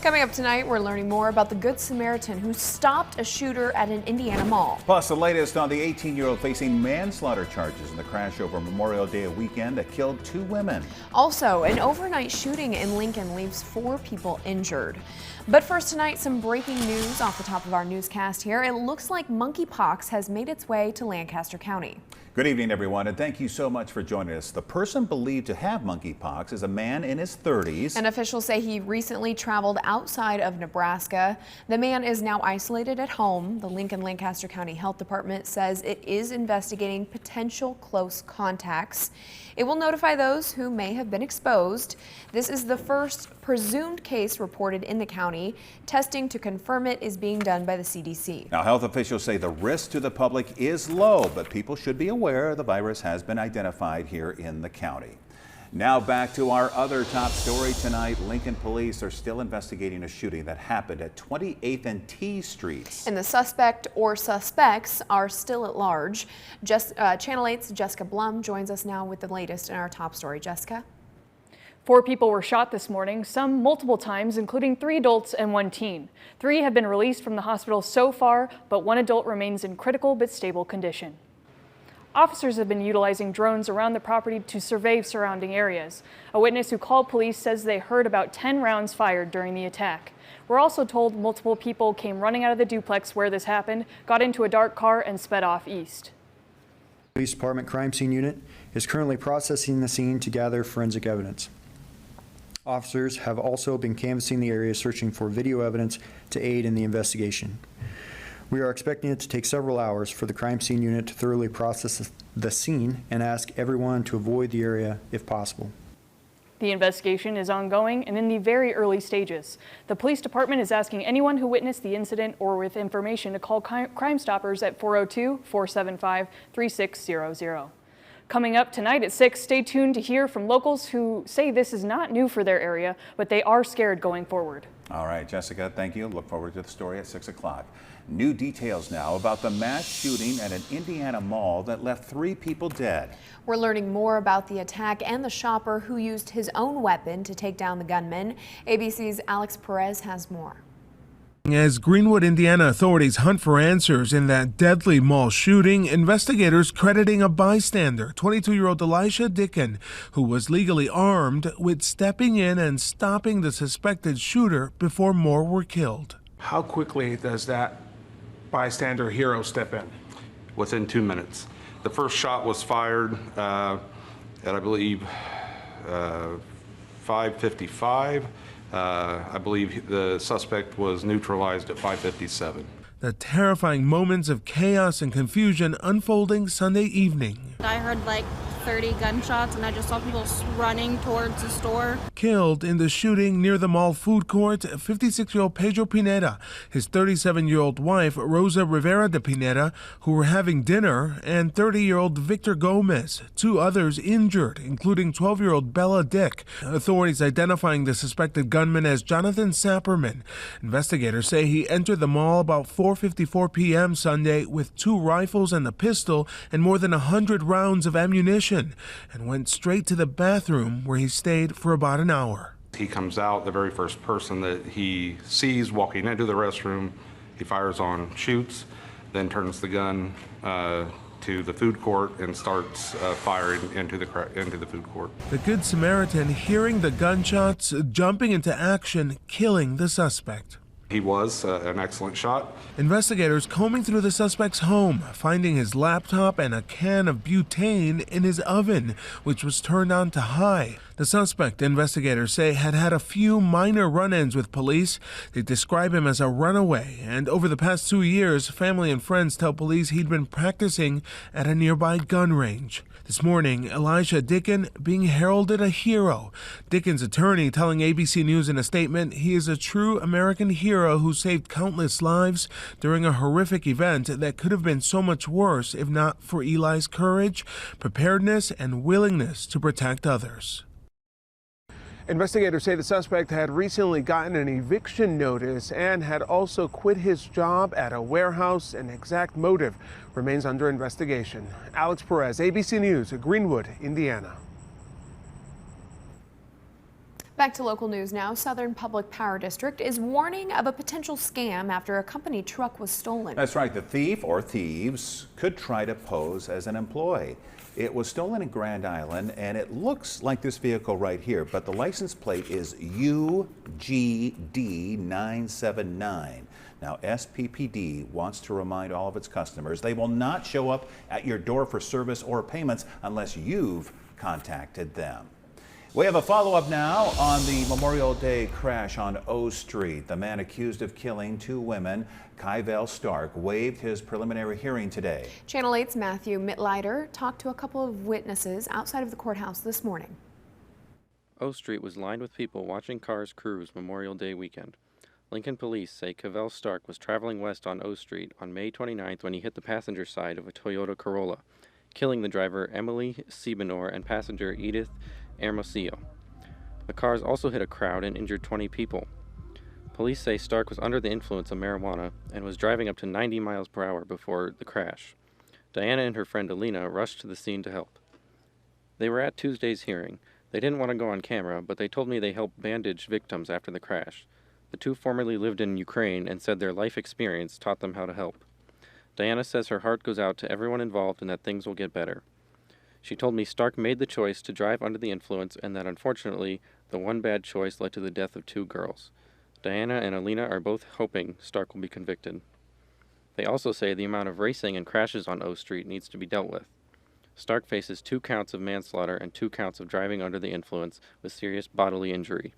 Coming up tonight, we're learning more about the Good Samaritan who stopped a shooter at an Indiana mall. Plus, the latest on the 18-year-old facing manslaughter charges in the crash over Memorial Day weekend that killed 2 women. Also, an overnight shooting in Lincoln leaves 4 people injured. But first tonight, some breaking news off the top of our newscast here. It looks like monkeypox has made its way to Lancaster County. Good evening, everyone, and thank you so much for joining us. The person believed to have monkeypox is a man in his 30s. And officials say he recently traveled outside of Nebraska. The man is now isolated at home. The Lincoln-Lancaster County Health Department says it is investigating potential close contacts. It will notify those who may have been exposed. This is the first presumed case reported in the county. Testing to confirm it is being done by the CDC. Now, health officials say the risk to the public is low, but people should be aware the virus has been identified here in the county. Now back to our other top story tonight. Lincoln police are still investigating a shooting that happened at 28th and T Streets. And the suspect or suspects are still at large. Channel 8's Jessica Blum joins us now with the latest in our top story. Jessica? 4 people were shot this morning, some multiple times, including 3 adults and 1 teen. 3 have been released from the hospital so far, but 1 adult remains in critical but stable condition. Officers have been utilizing drones around the property to survey surrounding areas. A witness who called police says they heard about 10 rounds fired during the attack. We're also told multiple people came running out of the duplex where this happened, got into a dark car, and sped off east. Police Department Crime Scene Unit is currently processing the scene to gather forensic evidence. Officers have also been canvassing the area searching for video evidence to aid in the investigation. We are expecting it to take several hours for the crime scene unit to thoroughly process the scene and ask everyone to avoid the area if possible. The investigation is ongoing and in the very early stages. The police department is asking anyone who witnessed the incident or with information to call Crime Stoppers at 402-475-3600. Coming up tonight at 6, stay tuned to hear from locals who say this is not new for their area, but they are scared going forward. All right, Jessica, thank you. Look forward to the story at 6 o'clock. New details now about the mass shooting at an Indiana mall that left 3 people dead. We're learning more about the attack and the shopper who used his own weapon to take down the gunman. ABC's Alex Perez has more. As Greenwood, Indiana authorities hunt for answers in that deadly mall shooting, investigators crediting a bystander, 22-year-old Eyewitness, who was legally armed, with stepping in and stopping the suspected shooter before more were killed. How quickly does that bystander hero step in? Within 2 minutes. The first shot was fired at, I believe, 5:55. I believe the suspect was neutralized at 5:57. The terrifying moments of chaos and confusion unfolding Sunday evening. I heard like 30 gunshots and I just saw people running towards the store. Killed in the shooting near the mall food court, 56-year-old Pedro Pineda, his 37-year-old wife Rosa Rivera de Pineda, who were having dinner, and 30-year-old Victor Gomez. 2 others injured, including 12-year-old Bella Dick. Authorities identifying the suspected gunman as Jonathan Sapperman. Investigators say he entered the mall about 4:54 p.m. Sunday with 2 rifles and a pistol and more than 100 rounds of ammunition, and went straight to the bathroom where he stayed for about an hour. He comes out, the very first person that he sees walking into the restroom, he fires on, shoots, then turns the gun to the food court and starts firing into the food court. The Good Samaritan, hearing the gunshots, jumping into action, killing the suspect. He was an excellent shot. Investigators combing through the suspect's home, finding his laptop and a can of butane in his oven, which was turned on to high. The suspect, investigators say, had had a few minor run-ins with police. They describe him as a runaway, and over the past 2 years, family and friends tell police he'd been practicing at a nearby gun range. This morning, Elijah Dicken being heralded a hero. Dicken's attorney telling ABC News in a statement he is a true American hero who saved countless lives during a horrific event that could have been so much worse if not for Eli's courage, preparedness, and willingness to protect others. Investigators say the suspect had recently gotten an eviction notice and had also quit his job at a warehouse. An exact motive remains under investigation. Alex Perez, ABC News, Greenwood, Indiana. Back to local news now. Southern Public Power District is warning of a potential scam after a company truck was stolen. That's right. The thief or thieves could try to pose as an employee. It was stolen in Grand Island, and it looks like this vehicle right here, but the license plate is UGD979. Now, SPPD wants to remind all of its customers they will not show up at your door for service or payments unless you've contacted them. We have a follow-up now on the Memorial Day crash on O Street. The man accused of killing 2 women, Kyvel Stark, waived his preliminary hearing today. Channel 8's Matthew Mitleider talked to a couple of witnesses outside of the courthouse this morning. O Street was lined with people watching cars cruise Memorial Day weekend. Lincoln police say Kyvel Stark was traveling west on O Street on May 29th when he hit the passenger side of a Toyota Corolla, killing the driver Emily Siebenor and passenger Edith Hermosillo. The cars also hit a crowd and injured 20 people. Police say Stark was under the influence of marijuana and was driving up to 90 miles per hour before the crash. Diana and her friend Alina rushed to the scene to help. They were at Tuesday's hearing. They didn't want to go on camera, but they told me they helped bandage victims after the crash. The 2 formerly lived in Ukraine and said their life experience taught them how to help. Diana says her heart goes out to everyone involved and that things will get better. She told me Stark made the choice to drive under the influence and that unfortunately the one bad choice led to the death of 2 girls. Diana and Alina are both hoping Stark will be convicted. They also say the amount of racing and crashes on O Street needs to be dealt with. Stark faces 2 counts of manslaughter and 2 counts of driving under the influence with serious bodily injury.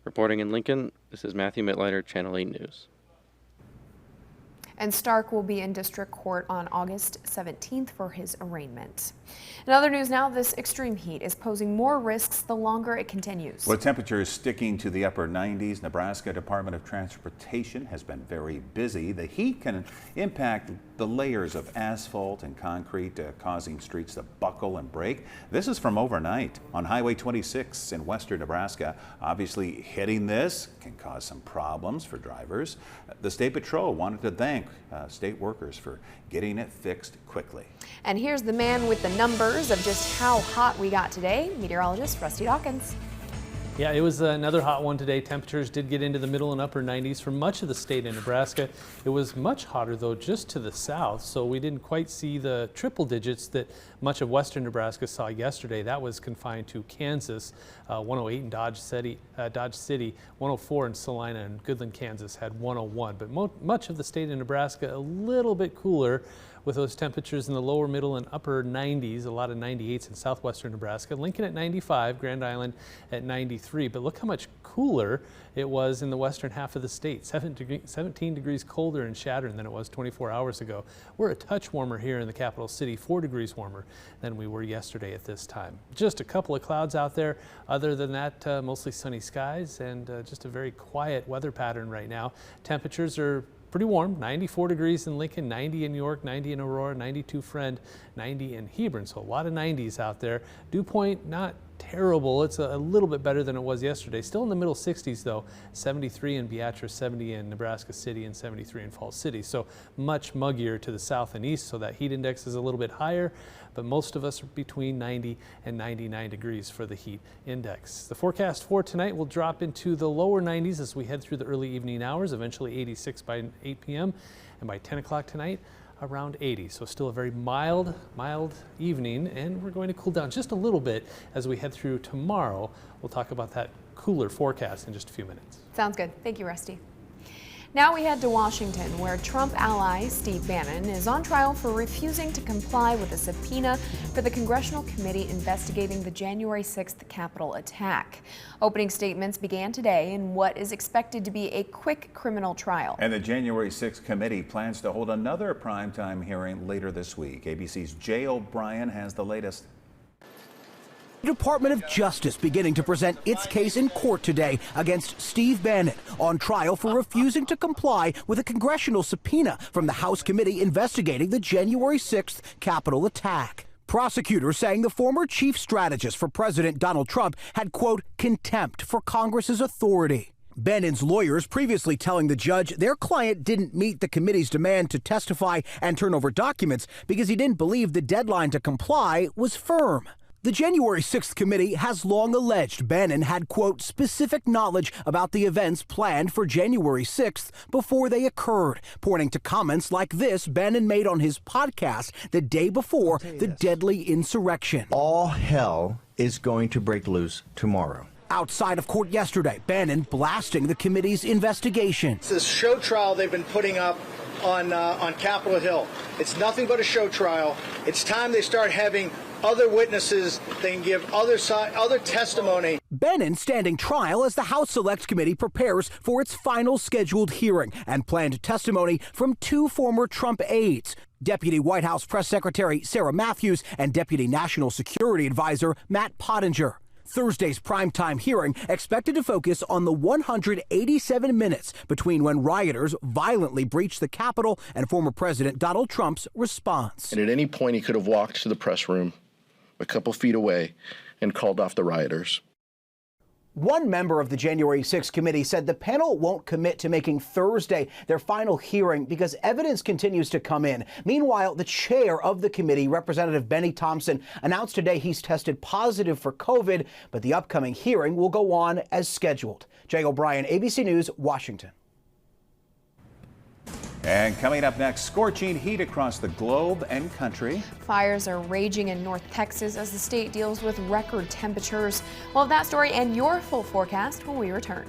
Reporting in Lincoln, this is Matthew Mitleider, Channel 8 News. And Stark will be in district court on August 17th for his arraignment. In other news now, this extreme heat is posing more risks the longer it continues. With temperatures sticking to the upper 90s, Nebraska Department of Transportation has been very busy. The heat can impact the layers of asphalt and concrete, causing streets to buckle and break. This is from overnight on Highway 26 in western Nebraska. Obviously, hitting this can cause some problems for drivers. The State Patrol wanted to thank state workers for getting it fixed quickly. And here's the man with the numbers of just how hot we got today, meteorologist Rusty Dawkins. Yeah, it was another hot one today. Temperatures did get into the middle and upper 90s for much of the state in Nebraska. It was much hotter, though, just to the south, so we didn't quite see the triple digits that much of western Nebraska saw yesterday. That was confined to Kansas. 108 in Dodge City, 104 in Salina, and Goodland, Kansas had 101. But much of the state of Nebraska a little bit cooler, with those temperatures in the lower, middle, and upper 90s, a lot of 98s in southwestern Nebraska. Lincoln at 95, Grand Island at 93. But look how much cooler it was in the western half of the state. 17 degrees colder in Chadron than it was 24 hours ago. We're a touch warmer here in the capital city, 4 degrees warmer than we were yesterday at this time. Just a couple of clouds out there. Other than that, mostly sunny skies and just a very quiet weather pattern right now. Temperatures are pretty warm, 94 degrees in Lincoln, 90 in York, 90 in Aurora, 92 Friend, 90 in Hebron. So a lot of 90s out there. Dew Point, not terrible. It's a little bit better than it was yesterday. Still in the middle 60s though, 73 in Beatrice, 70 in Nebraska City, and 73 in Falls City. So much muggier to the south and east, so that heat index is a little bit higher, but most of us are between 90 and 99 degrees for the heat index. The forecast for tonight will drop into the lower 90s as we head through the early evening hours, eventually 86 by 8 p.m. and by 10 o'clock tonight, around 80. So still a very mild evening, and we're going to cool down just a little bit as we head through tomorrow. We'll talk about that cooler forecast in just a few minutes. Sounds good. Thank you, Rusty. Now we head to Washington, where Trump ally Steve Bannon is on trial for refusing to comply with a subpoena for the congressional committee investigating the January 6th Capitol attack. Opening statements began today in what is expected to be a quick criminal trial. And the January 6th committee plans to hold another primetime hearing later this week. ABC's Jay O'Brien has the latest. The Department of Justice beginning to present its case in court today against Steve Bannon, on trial for refusing to comply with a congressional subpoena from the House committee investigating the January 6th Capitol attack. Prosecutors saying the former chief strategist for President Donald Trump had, quote, contempt for Congress's authority. Bannon's lawyers previously telling the judge their client didn't meet the committee's demand to testify and turn over documents because he didn't believe the deadline to comply was firm. The January 6th committee has long alleged Bannon had, quote, specific knowledge about the events planned for January 6th before they occurred, pointing to comments like this Bannon made on his podcast the day before the deadly insurrection. All hell is going to break loose tomorrow. Outside of court yesterday, Bannon blasting the committee's investigation. This show trial they've been putting up on Capitol Hill. It's nothing but a show trial. It's time they start having other witnesses. They can give other testimony. Bannon standing trial as the House Select Committee prepares for its final scheduled hearing and planned testimony from 2 former Trump aides, Deputy White House Press Secretary Sarah Matthews and Deputy National Security Advisor Matt Pottinger. Thursday's primetime hearing expected to focus on the 187 minutes between when rioters violently breached the Capitol and former President Donald Trump's response. And at any point, he could have walked to the press room a couple feet away and called off the rioters. One member of the January 6th committee said the panel won't commit to making Thursday their final hearing because evidence continues to come in. Meanwhile, the chair of the committee, Representative Benny Thompson, announced today he's tested positive for COVID, but the upcoming hearing will go on as scheduled. Jay O'Brien, ABC News, Washington. And coming up next, scorching heat across the globe and country. Fires are raging in North Texas as the state deals with record temperatures. We'll have that story and your full forecast when we return.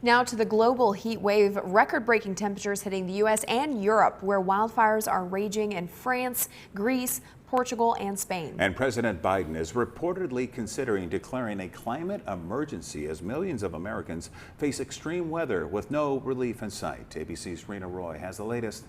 Now to the global heat wave, record-breaking temperatures hitting the U.S. and Europe, where wildfires are raging in France, Greece, Portugal, and Spain. And President Biden is reportedly considering declaring a climate emergency as millions of Americans face extreme weather with no relief in sight. ABC's Rena Roy has the latest.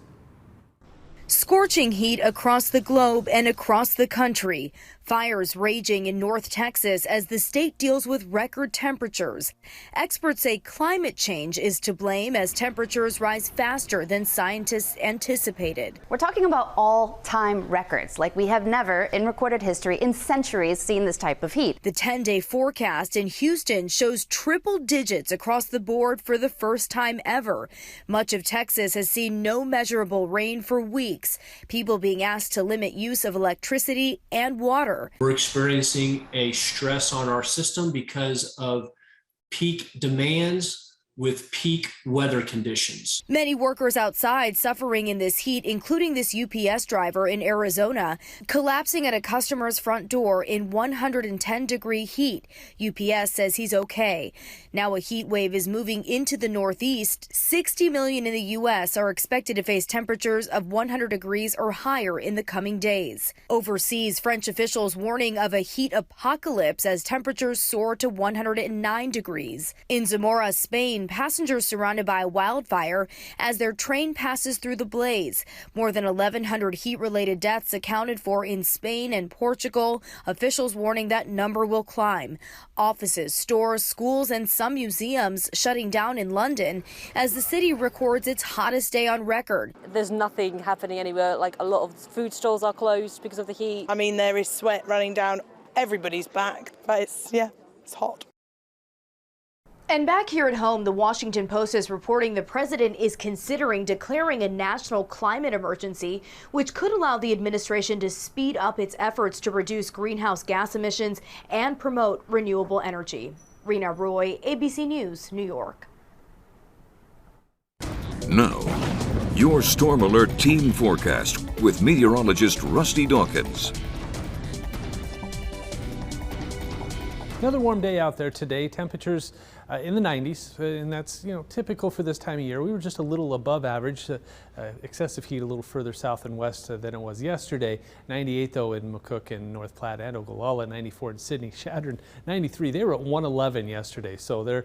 Scorching heat across the globe and across the country. Fires raging in North Texas as the state deals with record temperatures. Experts say climate change is to blame as temperatures rise faster than scientists anticipated. We're talking about all-time records, like we have never in recorded history in centuries seen this type of heat. The 10-day forecast in Houston shows triple digits across the board for the first time ever. Much of Texas has seen no measurable rain for weeks. People being asked to limit use of electricity and water. We're experiencing a stress on our system because of peak demands with peak weather conditions. Many workers outside suffering in this heat, including this UPS driver in Arizona, collapsing at a customer's front door in 110-degree heat. UPS says he's okay. Now a heat wave is moving into the Northeast. 60 million in the U.S. are expected to face temperatures of 100 degrees or higher in the coming days. Overseas, French officials warning of a heat apocalypse as temperatures soar to 109 degrees. In Zamora, Spain, passengers surrounded by a wildfire as their train passes through the blaze. More than 1,100 heat-related deaths accounted for in Spain and Portugal. Officials warning that number will climb. Offices, stores, schools, and some museums shutting down in London as the city records its hottest day on record. There's nothing happening anywhere. Like, a lot of food stalls are closed because of the heat. I mean, there is sweat running down everybody's back, but it's hot. And back here at home, the Washington Post is reporting the president is considering declaring a national climate emergency, which could allow the administration to speed up its efforts to reduce greenhouse gas emissions and promote renewable energy. Rena Roy, ABC News, New York. Now, your Storm Alert Team Forecast with meteorologist Rusty Dawkins. Another warm day out there today. Temperatures in the 90s, and that's typical for this time of year. We were just a little above average. Excessive heat a little further south and west than it was yesterday. 98 though in McCook and North Platte and Ogallala. 94 in Sydney. Chadron 93. They were at 111 yesterday, so they're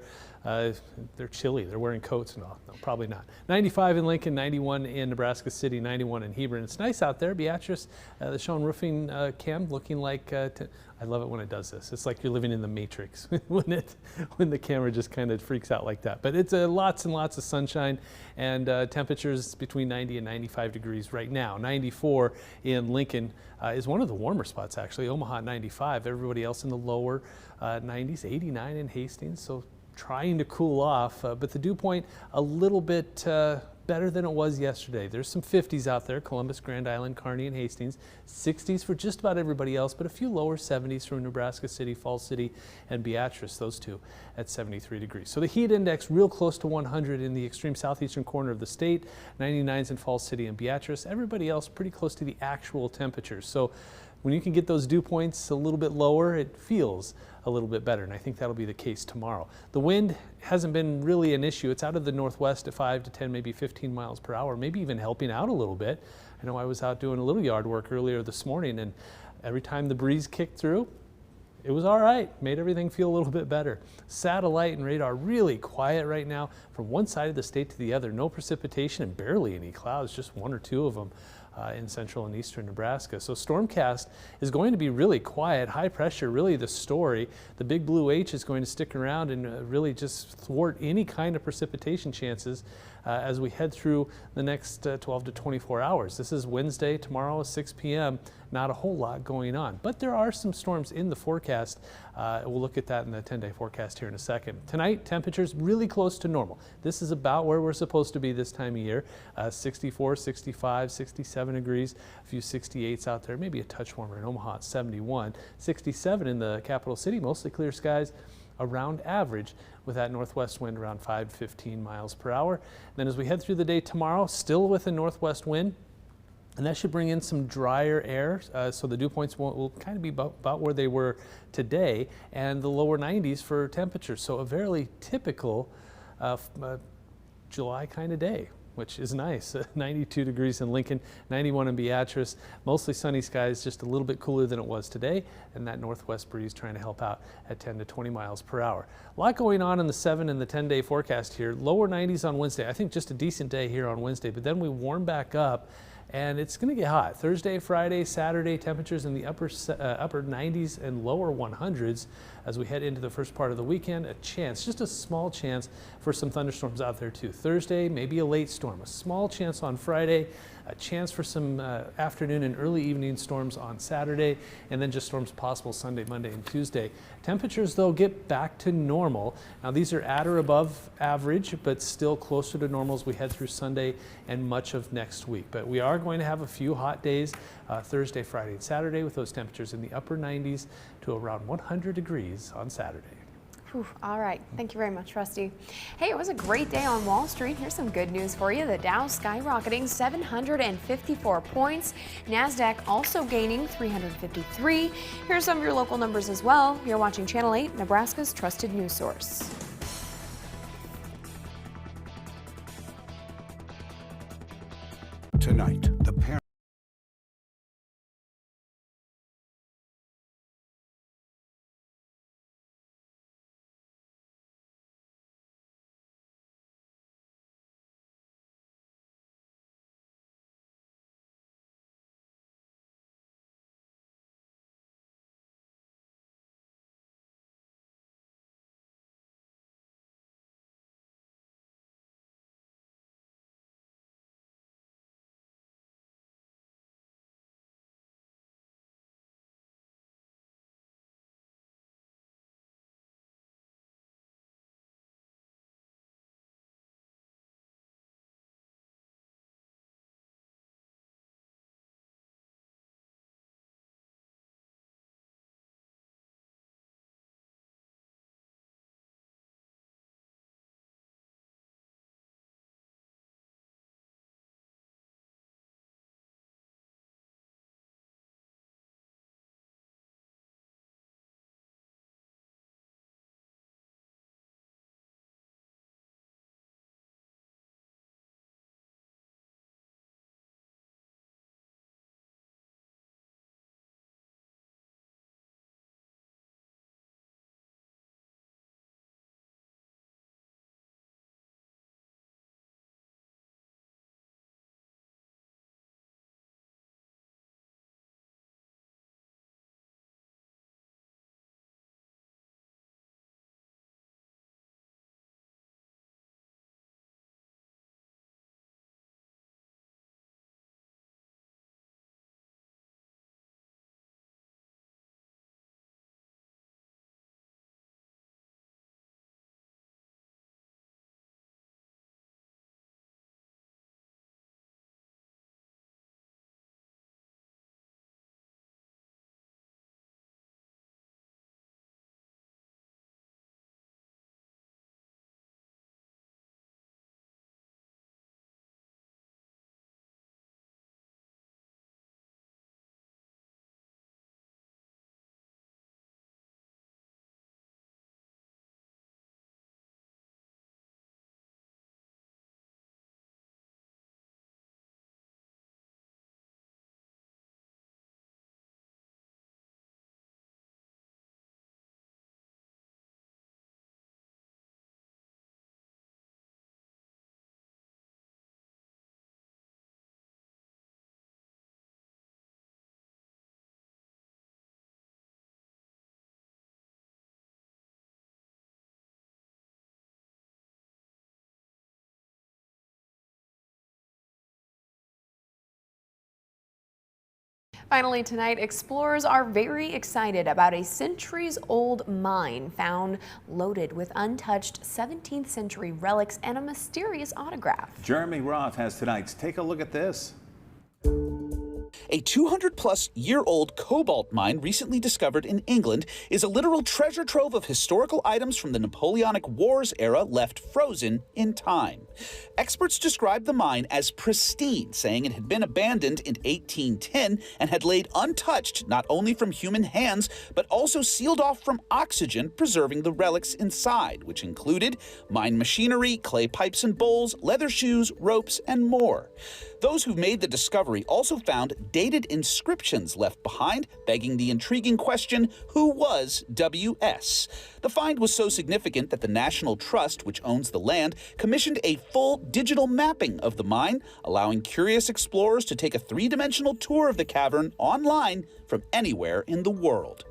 chilly. They're wearing coats and all. No, probably not. 95 in Lincoln, 91 in Nebraska City, 91 in Hebron. It's nice out there. Beatrice, the Schoen roofing cam looking like. I love it when it does this. It's like you're living in the Matrix when the camera just kind of freaks out like that. But it's lots and lots of sunshine and temperatures between 90 and 95 degrees right now. 94 in Lincoln is one of the warmer spots actually. Omaha 95. Everybody else in the lower 90s. 89 in Hastings. So trying to cool off, but the dew point a little bit better than it was yesterday. There's some 50s out there, Columbus, Grand Island, Kearney, and Hastings. 60s for just about everybody else, but a few lower 70s from Nebraska City, Falls City, and Beatrice, those two at 73 degrees. So the heat index real close to 100 in the extreme southeastern corner of the state, 99s in Falls City and Beatrice. Everybody else pretty close to the actual temperatures. So when you can get those dew points a little bit lower, it feels a little bit better, and I think that'll be the case tomorrow. The wind hasn't been really an issue. It's out of the northwest at 5 to 10, maybe 15 miles per hour, maybe even helping out a little bit. I know I was out doing a little yard work earlier this morning, and every time the breeze kicked through, it was all right, made everything feel a little bit better. Satellite and radar really quiet right now from one side of the state to the other. No precipitation and barely any clouds, just one or two of them. In central and eastern Nebraska. So Stormcast is going to be really quiet, high pressure, really the story. The big blue H is going to stick around and really just thwart any kind of precipitation chances as we head through the next 12 to 24 hours. This is Wednesday, tomorrow 6 p.m. Not a whole lot going on, but there are some storms in the forecast. We'll look at that in the 10-day forecast here in a second. Tonight, temperatures really close to normal. This is about where we're supposed to be this time of year. 64, 65, 67 degrees, a few 68s out there, maybe a touch warmer in Omaha at 71, 67 in the capital city, mostly clear skies, around average with that northwest wind around 5 to 15 miles per hour. Then as we head through the day tomorrow, still with a northwest wind, and that should bring in some drier air, so the dew points will kind of be about where they were today, and the lower 90s for temperatures. So a fairly typical July kind of day, which is nice. 92 degrees in Lincoln, 91 in Beatrice. Mostly sunny skies, just a little bit cooler than it was today, and that northwest breeze trying to help out at 10 to 20 miles per hour. A lot going on in the 7 and the 10-day forecast here. Lower 90s on Wednesday. I think just a decent day here on Wednesday, but then we warm back up. And it's going to get hot. Thursday, Friday, Saturday, temperatures in the upper 90s and lower 100s as we head into the first part of the weekend. A chance, just a small chance for some thunderstorms out there too. Thursday, maybe a late storm. A small chance on Friday. A chance for some afternoon and early evening storms on Saturday, and then just storms possible Sunday, Monday, and Tuesday. Temperatures, though, get back to normal. Now, these are at or above average, but still closer to normal as we head through Sunday and much of next week. But we are going to have a few hot days Thursday, Friday, and Saturday with those temperatures in the upper 90s to around 100 degrees on Saturday. Whew, all right, thank you very much, Rusty. Hey, it was a great day on Wall Street. Here's some good news for you. The Dow skyrocketing 754 points. NASDAQ also gaining 353. Here's some of your local numbers as well. You're watching Channel 8, Nebraska's trusted news source. Tonight, the parent. Finally tonight, explorers are very excited about a centuries-old mine found loaded with untouched 17th century relics and a mysterious autograph. Jeremy Roth has tonight's Take a Look at This. A 200-plus-year-old cobalt mine recently discovered in England is a literal treasure trove of historical items from the Napoleonic Wars era left frozen in time. Experts described the mine as pristine, saying it had been abandoned in 1810 and had laid untouched not only from human hands, but also sealed off from oxygen, preserving the relics inside, which included mine machinery, clay pipes and bowls, leather shoes, ropes, and more. Those who made the discovery also found dated inscriptions left behind, begging the intriguing question, who was W.S.? The find was so significant that the National Trust, which owns the land, commissioned a full digital mapping of the mine, allowing curious explorers to take a three-dimensional tour of the cavern online from anywhere in the world.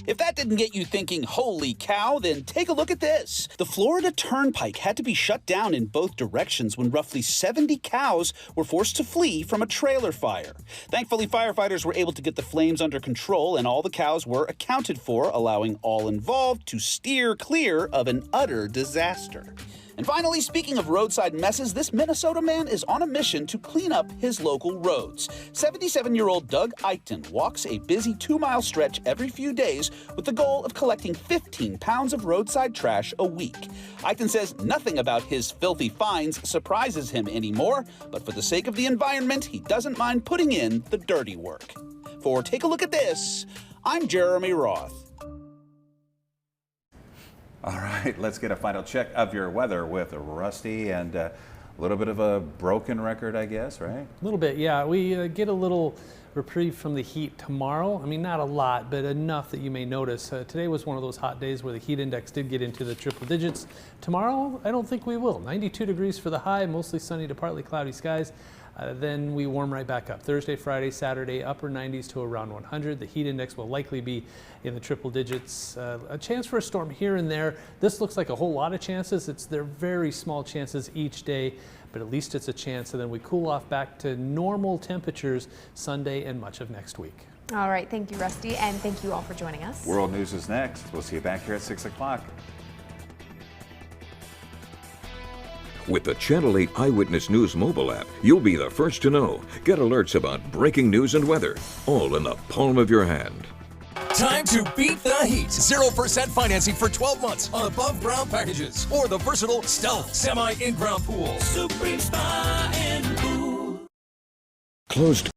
If that didn't get you thinking, holy cow, then take a look at this. The Florida Turnpike had to be shut down in both directions when roughly 70 cows were forced to flee from a trailer fire. Thankfully, firefighters were able to get the flames under control and all the cows were accounted for, allowing all involved to steer clear of an utter disaster. And finally, speaking of roadside messes, this Minnesota man is on a mission to clean up his local roads. 77-year-old Doug Eichten walks a busy 2-mile stretch every few days with the goal of collecting 15 pounds of roadside trash a week. Eichten says nothing about his filthy finds surprises him anymore, but for the sake of the environment, he doesn't mind putting in the dirty work. For Take a Look at This, I'm Jeremy Roth. All right, let's get a final check of your weather with Rusty, and a little bit of a broken record, I guess, right? A little bit, yeah. We get a little reprieve from the heat tomorrow. I mean, not a lot, but enough that you may notice. Today was one of those hot days where the heat index did get into the triple digits. Tomorrow, I don't think we will. 92 degrees for the high, mostly sunny to partly cloudy skies. Then we warm right back up. Thursday, Friday, Saturday, upper 90s to around 100. The heat index will likely be in the triple digits. A chance for a storm here and there. This looks like a whole lot of chances. They're very small chances each day, but at least it's a chance. And then we cool off back to normal temperatures Sunday and much of next week. All right, thank you, Rusty, and thank you all for joining us. World News is next. We'll see you back here at 6 o'clock. With the Channel 8 Eyewitness News mobile app, you'll be the first to know. Get alerts about breaking news and weather, all in the palm of your hand. Time to beat the heat. 0% financing for 12 months on above ground packages or the versatile Stealth semi in-ground pool. Closed